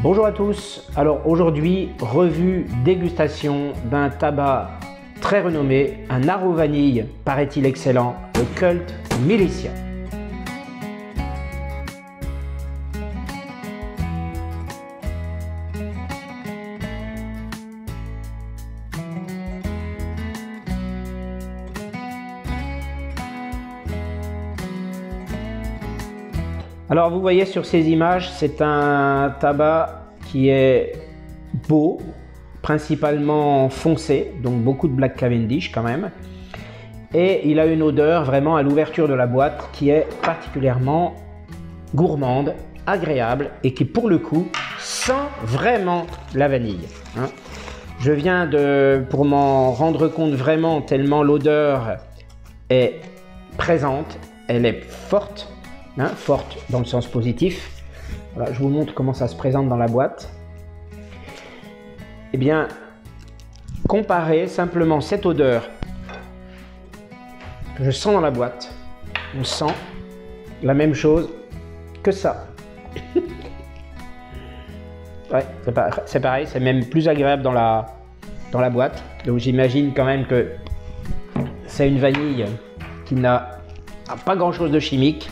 Bonjour à tous, alors aujourd'hui, revue dégustation d'un tabac très renommé, un Aro vanille, paraît-il excellent, le Cult Militia. Alors vous voyez sur ces images, c'est un tabac qui est beau, principalement foncé, donc beaucoup de Black Cavendish quand même. Et il a une odeur vraiment à l'ouverture de la boîte qui est particulièrement gourmande, agréable et qui pour le coup sent vraiment la vanille. Je viens pour m'en rendre compte vraiment tellement l'odeur est présente, elle est forte. Forte dans le sens positif. Voilà, je vous montre comment ça se présente dans la boîte. Eh bien, comparez simplement cette odeur que je sens dans la boîte. On sent la même chose que ça. Ouais, c'est pareil, c'est même plus agréable dans la boîte. Donc j'imagine quand même que c'est une vanille qui n'a pas grand chose de chimique.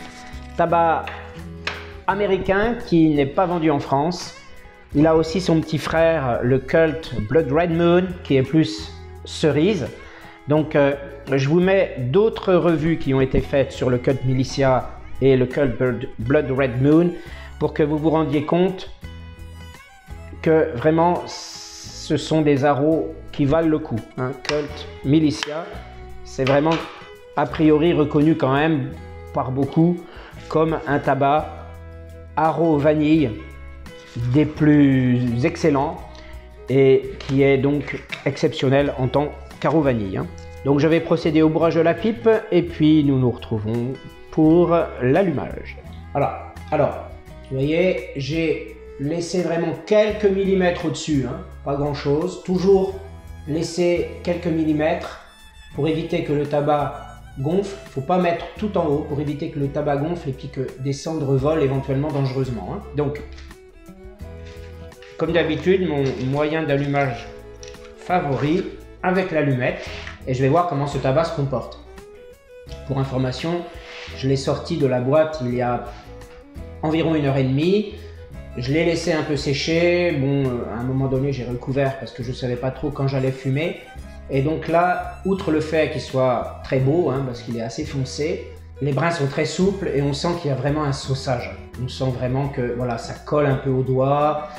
Tabac américain qui n'est pas vendu en France. Il a aussi son petit frère, le Cult Blood Red Moon, qui est plus cerise. Donc je vous mets d'autres revues qui ont été faites sur le Cult Militia et le Cult Blood Red Moon pour que vous vous rendiez compte que vraiment ce sont des aros qui valent le coup. Cult Militia, c'est vraiment a priori reconnu quand même par beaucoup comme un tabac Aro vanille des plus excellents et qui est donc exceptionnel en tant qu'Aro vanille. Donc je vais procéder au bourrage de la pipe et puis nous nous retrouvons pour l'allumage. Alors, vous voyez, j'ai laissé vraiment quelques millimètres au-dessus, pas grand-chose. Toujours laisser quelques millimètres pour éviter que le tabac gonfle. Il ne faut pas mettre tout en haut pour éviter que le tabac gonfle et puis que des cendres volent éventuellement dangereusement. Donc, comme d'habitude, mon moyen d'allumage favori avec l'allumette et je vais voir comment ce tabac se comporte. Pour information, je l'ai sorti de la boîte il y a environ 1h30. Je l'ai laissé un peu sécher. Bon, à un moment donné, j'ai recouvert parce que je ne savais pas trop quand j'allais fumer. Et donc là, outre le fait qu'il soit très beau, parce qu'il est assez foncé, les brins sont très souples et on sent qu'il y a vraiment un sauçage. On sent vraiment que voilà, ça colle un peu au doigt.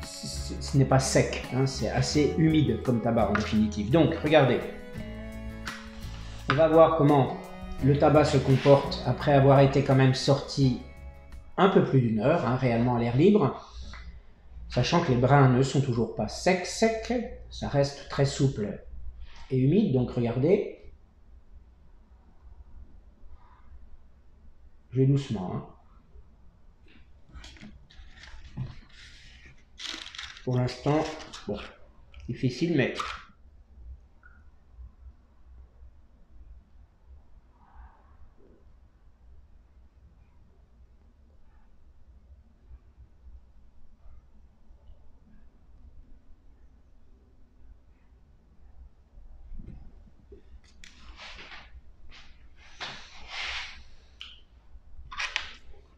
Ce n'est pas sec, c'est assez humide comme tabac en définitive. Donc regardez, on va voir comment le tabac se comporte après avoir été quand même sorti un peu plus d'1 heure, réellement à l'air libre. Sachant que les brins ne sont toujours pas secs, ça reste très souple et humide, donc regardez. Je vais doucement. Pour l'instant, bon, difficile, mais...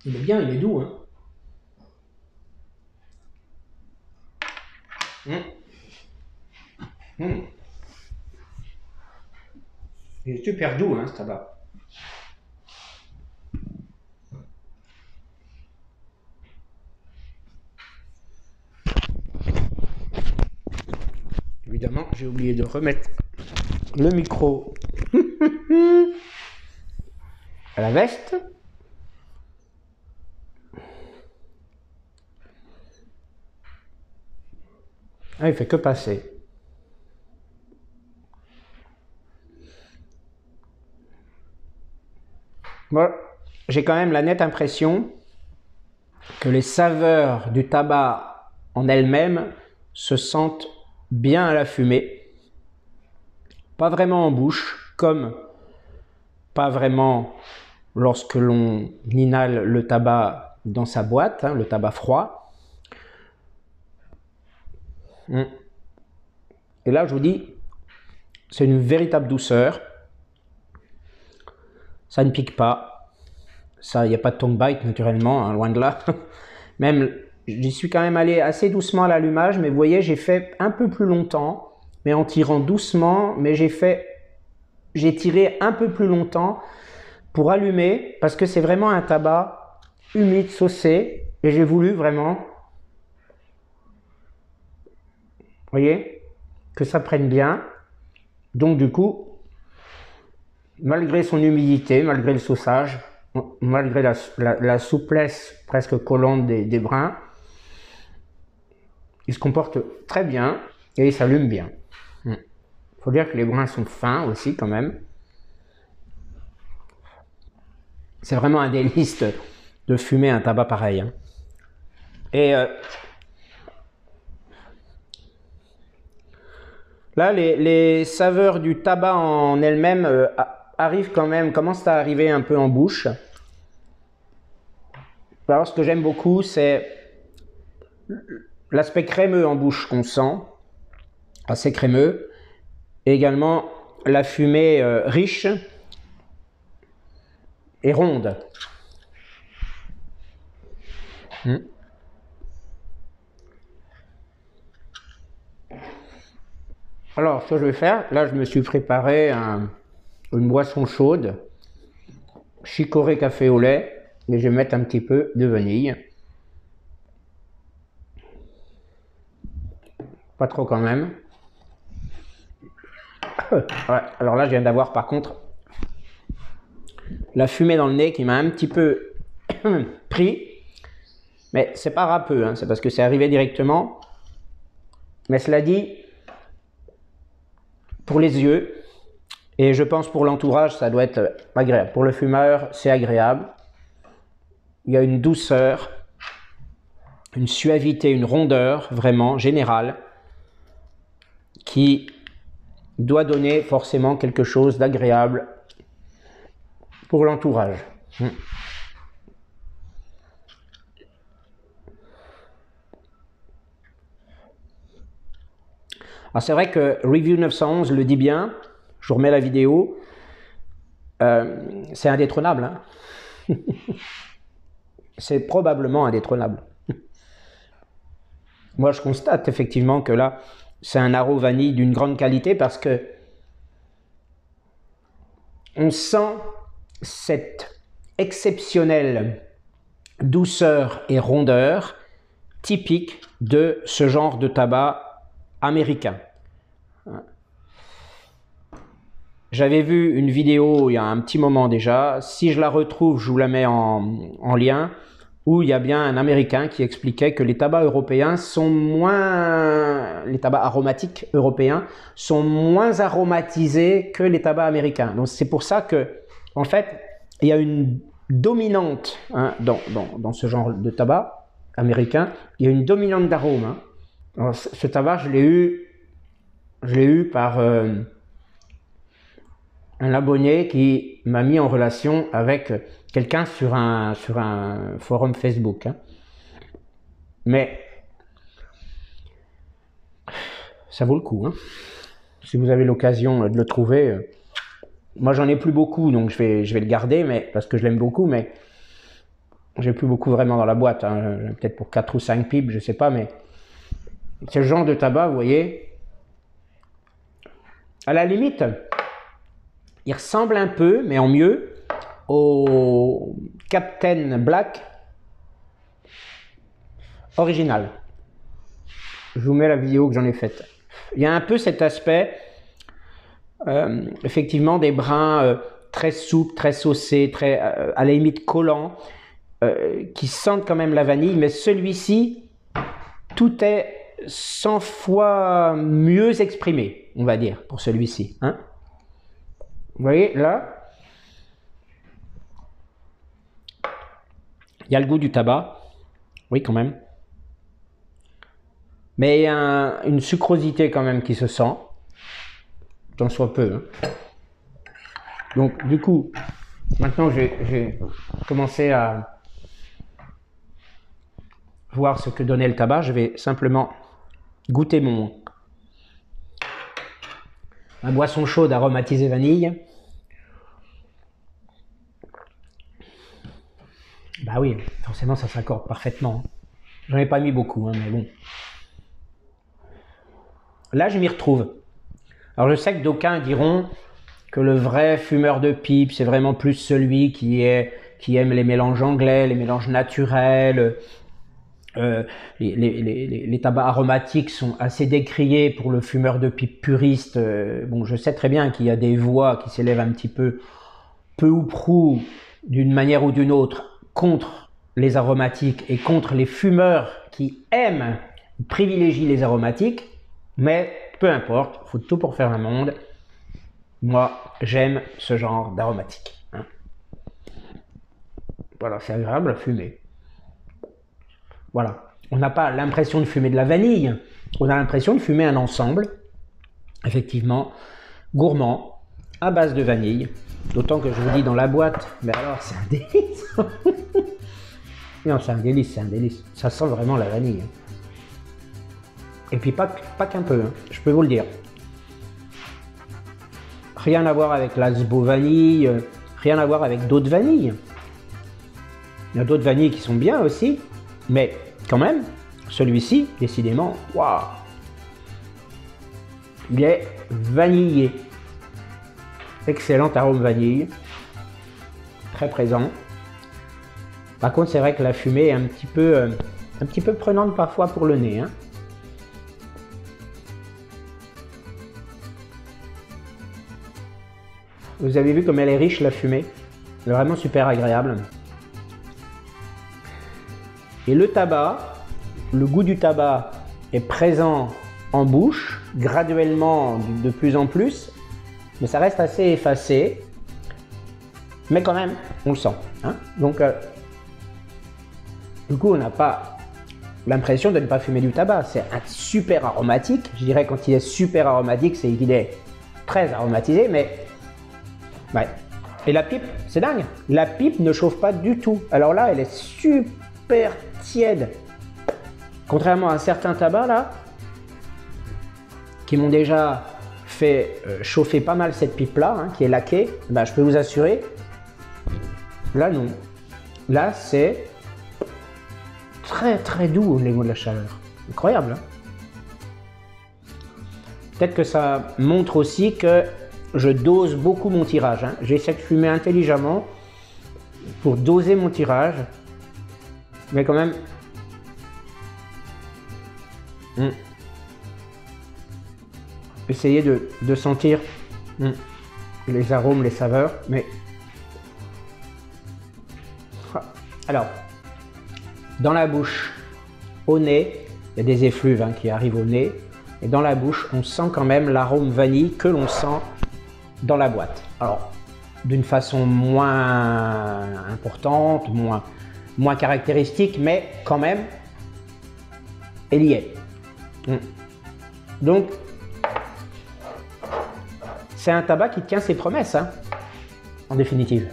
Il est bien, il est doux. Il est super doux, ce tabac. Évidemment, j'ai oublié de remettre le micro à la veste. Il fait que passer. Bon, j'ai quand même la nette impression que les saveurs du tabac en elles-mêmes se sentent bien à la fumée. Pas vraiment en bouche, comme pas vraiment lorsque l'on inhale le tabac dans sa boîte, le tabac froid. Et là, je vous dis, c'est une véritable douceur. Ça ne pique pas. Ça, il n'y a pas de tongue bite naturellement, hein, loin de là. Même, j'y suis quand même allé assez doucement à l'allumage, mais vous voyez, j'ai fait un peu plus longtemps, mais en tirant doucement, mais j'ai tiré un peu plus longtemps pour allumer, parce que c'est vraiment un tabac humide, saucé, et j'ai voulu vraiment, vous voyez, que ça prenne bien. Donc du coup, malgré son humidité, malgré le sauçage, malgré la souplesse presque collante des brins, il se comporte très bien et il s'allume bien. Il faut dire que les brins sont fins aussi quand même. C'est vraiment un délice de fumer un tabac pareil. Hein. Et là, les saveurs du tabac en elles-mêmes arrivent quand même, commencent à arriver un peu en bouche. Alors, ce que j'aime beaucoup, c'est l'aspect crémeux en bouche qu'on sent, assez crémeux. Et également la fumée riche et ronde. Alors, ce que je vais faire, là, je me suis préparé une boisson chaude, chicorée café au lait, et je vais mettre un petit peu de vanille. Pas trop quand même. Ouais, alors là, je viens d'avoir par contre la fumée dans le nez qui m'a un petit peu pris. Mais c'est pas râpeux, hein, c'est parce que c'est arrivé directement. Mais cela dit, pour les yeux, et je pense pour l'entourage, ça doit être agréable. Pour le fumeur, c'est agréable. Il y a une douceur, une suavité, une rondeur vraiment générale qui doit donner forcément quelque chose d'agréable pour l'entourage. Alors c'est vrai que Review 911 le dit bien, je vous remets la vidéo, c'est indétrônable. Hein. C'est probablement indétrônable. Moi je constate effectivement que là, c'est un haro vanille d'une grande qualité parce que on sent cette exceptionnelle douceur et rondeur typique de ce genre de tabac américain. J'avais vu une vidéo il y a un petit moment déjà, si je la retrouve, je vous la mets en lien, où il y a bien un Américain qui expliquait que les tabacs européens sont moins, les tabacs aromatiques européens sont moins aromatisés que les tabacs américains. Donc c'est pour ça que, en fait, il y a une dominante hein, dans ce genre de tabac américain, il y a une dominante d'arôme. Hein. Alors, ce tabac, je l'ai eu par un abonné qui m'a mis en relation avec quelqu'un sur un forum Facebook. Hein. Mais ça vaut le coup. Hein. Si vous avez l'occasion de le trouver, moi j'en ai plus beaucoup, donc je vais le garder, mais parce que je l'aime beaucoup, mais j'ai plus beaucoup vraiment dans la boîte. Hein. Peut-être pour 4 ou 5 pipes, je sais pas, mais c'est le genre de tabac, vous voyez, à la limite, il ressemble un peu, mais en mieux, au Captain Black original. Je vous mets la vidéo que j'en ai faite. Il y a un peu cet aspect, effectivement, des brins très souples, très saucés, très, à la limite collants, qui sentent quand même la vanille, mais celui-ci, tout est 100 fois mieux exprimé, on va dire, pour celui-ci. Hein? Vous voyez, là, il y a le goût du tabac, oui quand même, mais il y a une sucrosité quand même qui se sent, tant soit peu. Hein. Donc du coup, maintenant j'ai commencé à voir ce que donnait le tabac, je vais simplement goûter ma boisson chaude aromatisée vanille. Bah oui, forcément ça s'accorde parfaitement. J'en ai pas mis beaucoup, hein, mais bon. Là, je m'y retrouve. Alors je sais que d'aucuns diront que le vrai fumeur de pipe, c'est vraiment plus celui qui aime les mélanges anglais, les mélanges naturels. Les tabacs aromatiques sont assez décriés pour le fumeur de pipe puriste. Bon, je sais très bien qu'il y a des voix qui s'élèvent un petit peu ou prou, d'une manière ou d'une autre, contre les aromatiques et contre les fumeurs qui aiment, privilégient les aromatiques. Mais peu importe, il faut tout pour faire un monde. Moi, j'aime ce genre d'aromatique. Hein. Voilà, c'est agréable à fumer. Voilà, on n'a pas l'impression de fumer de la vanille, on a l'impression de fumer un ensemble, effectivement, gourmand, à base de vanille. D'autant que je vous dis dans la boîte, mais alors c'est un délice. Non, c'est un délice, c'est un délice. Ça sent vraiment la vanille. Et puis pas qu'un peu, hein, je peux vous le dire. Rien à voir avec l'Asbo vanille, rien à voir avec d'autres vanilles. Il y a d'autres vanilles qui sont bien aussi, mais quand même, celui-ci, décidément, waouh, il est vanillé. Excellent arôme vanille, très présent. Par contre, c'est vrai que la fumée est un petit peu prenante parfois pour le nez. Hein. Vous avez vu comme elle est riche, la fumée. Elle est vraiment super agréable. Et le tabac, le goût du tabac est présent en bouche, graduellement de plus en plus, mais ça reste assez effacé. Mais quand même, on le sent. Hein. Donc, du coup, on n'a pas l'impression de ne pas fumer du tabac. C'est un super aromatique. Je dirais quand il est super aromatique, c'est qu'il est très aromatisé, mais... Ouais. Et la pipe, c'est dingue. La pipe ne chauffe pas du tout. Alors là, elle est super tiède. Contrairement à certains tabacs là, qui m'ont déjà fait chauffer pas mal cette pipe là, hein, qui est laquée, ben, je peux vous assurer, là non. Là c'est très très doux au niveau de la chaleur. Incroyable. Hein. Peut-être que ça montre aussi que je dose beaucoup mon tirage. Hein. J'essaie de fumer intelligemment pour doser mon tirage. Mais quand même... Essayez de sentir les arômes, les saveurs. Mais... Alors, dans la bouche, au nez, il y a des effluves hein, qui arrivent au nez. Et dans la bouche, on sent quand même l'arôme vanille que l'on sent dans la boîte. Alors, d'une façon moins importante, moins caractéristique, mais quand même, elle y est. Donc, c'est un tabac qui tient ses promesses, hein, en définitive.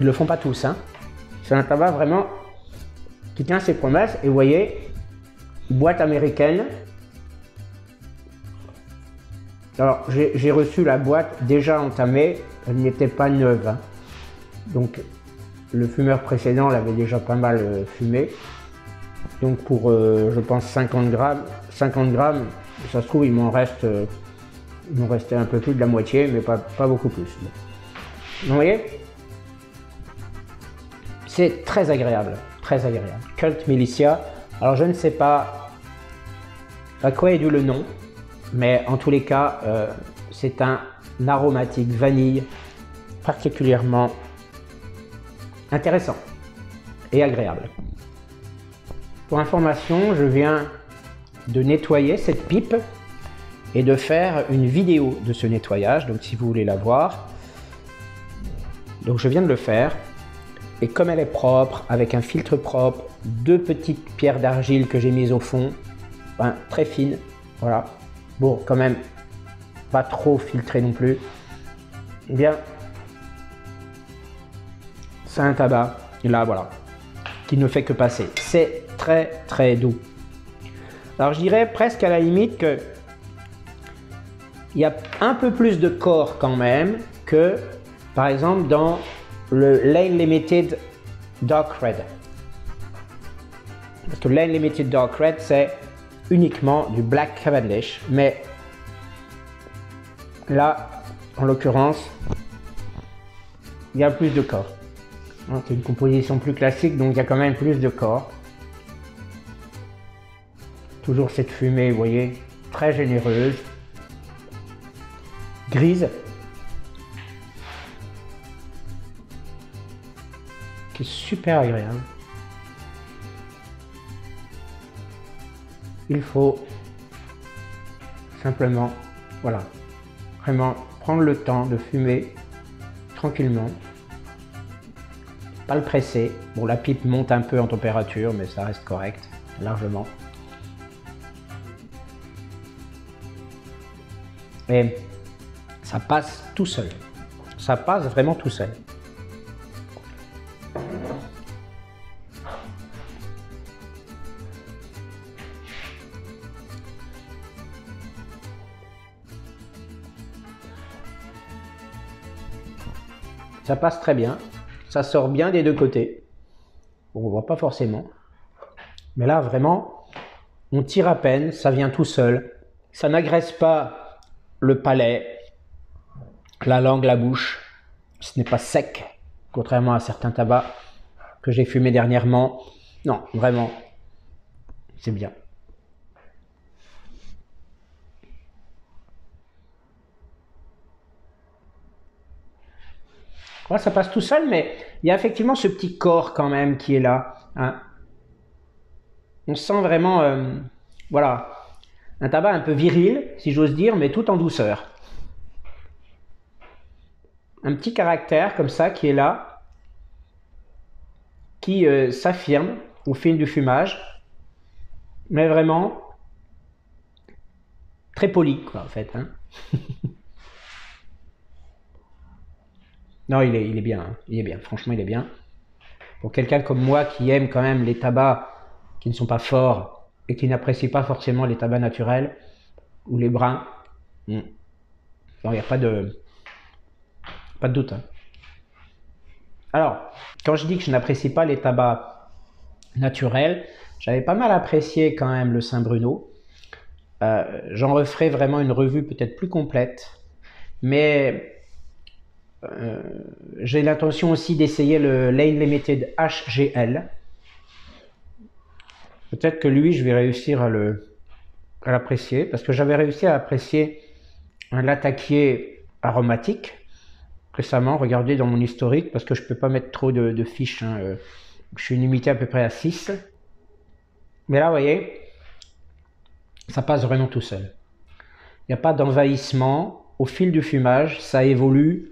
Ils ne le font pas tous. Hein. C'est un tabac vraiment qui tient ses promesses. Et vous voyez, boîte américaine. Alors, j'ai reçu la boîte déjà entamée, elle n'était pas neuve. Hein. Donc, le fumeur précédent l'avait déjà pas mal fumé. Donc, pour, je pense, 50 grammes, ça se trouve, il m'en restait un peu plus de la moitié, mais pas beaucoup plus. Vous voyez, c'est très agréable, très agréable. Cult Militia, alors je ne sais pas à quoi est dû le nom, mais en tous les cas, c'est un aromatique vanille particulièrement intéressant et agréable. Pour information, je viens de nettoyer cette pipe et de faire une vidéo de ce nettoyage, donc si vous voulez la voir. Donc je viens de le faire, et comme elle est propre, avec un filtre propre, 2 petites pierres d'argile que j'ai mises au fond, hein, très fines, voilà. Bon, quand même, pas trop filtré non plus. Eh bien, c'est un tabac, là, voilà, qui ne fait que passer. C'est très, très doux. Alors je dirais presque à la limite que il y a un peu plus de corps quand même que par exemple dans le Lane Limited Dark Red. Parce que Lane Limited Dark Red c'est uniquement du Black Cavendish, mais là en l'occurrence il y a plus de corps. C'est une composition plus classique, donc il y a quand même plus de corps. Toujours cette fumée, vous voyez, très généreuse, grise, qui est super agréable. Il faut simplement, voilà, vraiment prendre le temps de fumer tranquillement. Pas le presser. Bon, la pipe monte un peu en température, mais ça reste correct, largement. Et ça passe tout seul. Ça passe vraiment tout seul. Ça passe très bien. Ça sort bien des deux côtés. Bon, on ne voit pas forcément. Mais là, vraiment, on tire à peine, ça vient tout seul. Ça n'agresse pas le palais, la langue, la bouche. Ce n'est pas sec, contrairement à certains tabacs que j'ai fumés dernièrement. Non, vraiment, c'est bien. Voilà, ça passe tout seul, mais il y a effectivement ce petit corps quand même qui est là. Hein. On sent vraiment, voilà, un tabac un peu viril, si j'ose dire, mais tout en douceur. Un petit caractère comme ça qui est là, qui s'affirme au fil du fumage, mais vraiment très poli, quoi, en fait. Hein. Non, il est bien, hein. Il est bien, franchement il est bien. Pour quelqu'un comme moi qui aime quand même les tabacs qui ne sont pas forts et qui n'apprécie pas forcément les tabacs naturels ou les bruns, non, il n'y a pas de doute. Hein. Alors, quand je dis que je n'apprécie pas les tabacs naturels, j'avais pas mal apprécié quand même le Saint-Bruno. J'en referai vraiment une revue peut-être plus complète, mais j'ai l'intention aussi d'essayer le Lane Limited HGL. Peut-être que lui, je vais réussir à l'apprécier, parce que j'avais réussi à apprécier un latakier aromatique récemment. Regardez dans mon historique, parce que je ne peux pas mettre trop de fiches. Hein, je suis limité à peu près à 6. Mais là, vous voyez, ça passe vraiment tout seul. Il n'y a pas d'envahissement. Au fil du fumage, ça évolue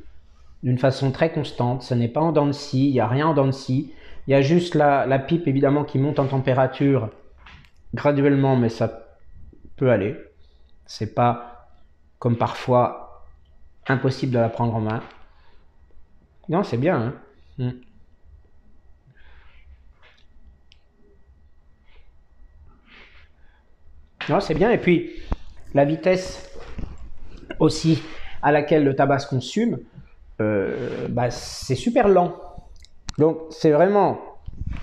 d'une façon très constante, ce n'est pas en dents de scie, il n'y a rien en dents de scie, il y a juste la pipe évidemment qui monte en température graduellement, mais ça peut aller, c'est pas comme parfois impossible de la prendre en main. Non, c'est bien, hein. Non, c'est bien, et puis la vitesse aussi à laquelle le tabac se consume, c'est super lent. Donc c'est vraiment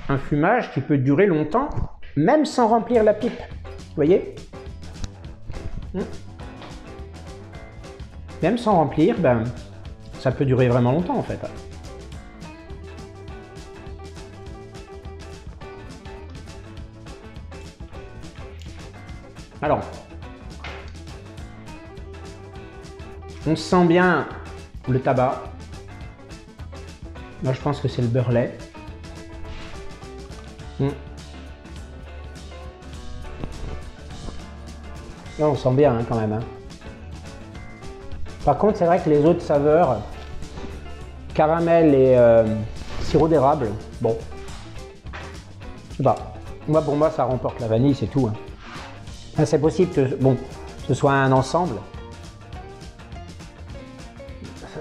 un fumage qui peut durer longtemps, même sans remplir la pipe. Vous voyez? Même sans remplir, ça peut durer vraiment longtemps en fait. Alors, on sent bien le tabac. Moi je pense que c'est le beurre lait. Là, on sent bien hein, quand même. Hein. Par contre c'est vrai que les autres saveurs, caramel et sirop d'érable, bon, je sais pas. Moi pour moi ça remporte la vanille, c'est tout. Hein. C'est possible que ce soit un ensemble.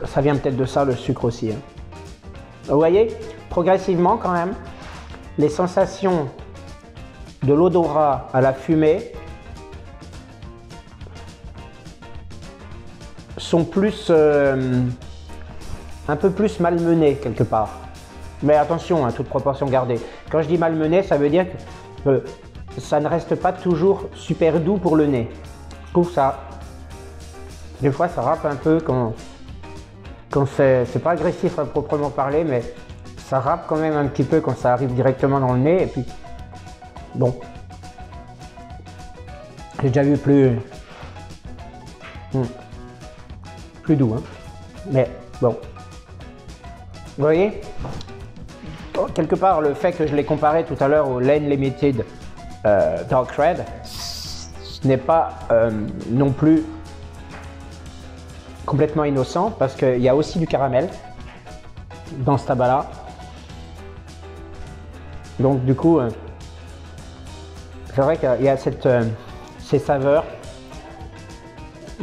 Ça vient peut-être de ça le sucre aussi. Hein. Vous voyez, progressivement quand même, les sensations de l'odorat à la fumée sont plus un peu plus malmenés quelque part. Mais attention, toute proportion gardée. Quand je dis malmené, ça veut dire que ça ne reste pas toujours super doux pour le nez. Je trouve ça. Des fois, ça râpe un peu quand c'est pas agressif à proprement parler, mais ça râpe quand même un petit peu quand ça arrive directement dans le nez. Et puis, bon. J'ai déjà vu plus doux, hein. Mais bon. Vous voyez, quelque part, le fait que je l'ai comparé tout à l'heure au Lane Limited Dark Red, ce n'est pas non plus complètement innocent parce qu'il y a aussi du caramel dans ce tabac-là. Donc du coup, c'est vrai qu'il y a ces saveurs.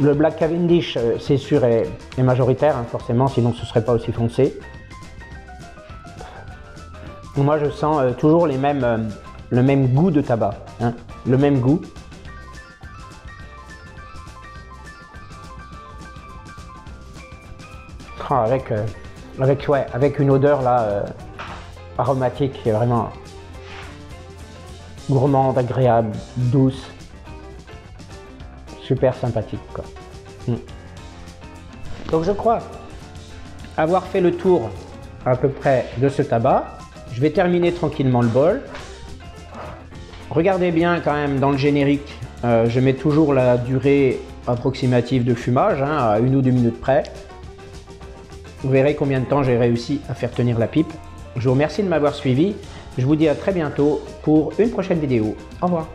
Le Black Cavendish, c'est sûr, est majoritaire, hein, forcément, sinon ce ne serait pas aussi foncé. Moi, je sens toujours le même goût de tabac, hein, le même goût. Ah, avec une odeur là aromatique qui est vraiment gourmande, agréable, douce, super sympathique, quoi. Donc je crois avoir fait le tour à peu près de ce tabac. Je vais terminer tranquillement le bol. Regardez bien quand même dans le générique, je mets toujours la durée approximative de fumage, hein, à 1 ou 2 minutes près. Vous verrez combien de temps j'ai réussi à faire tenir la pipe. Je vous remercie de m'avoir suivi. Je vous dis à très bientôt pour une prochaine vidéo. Au revoir.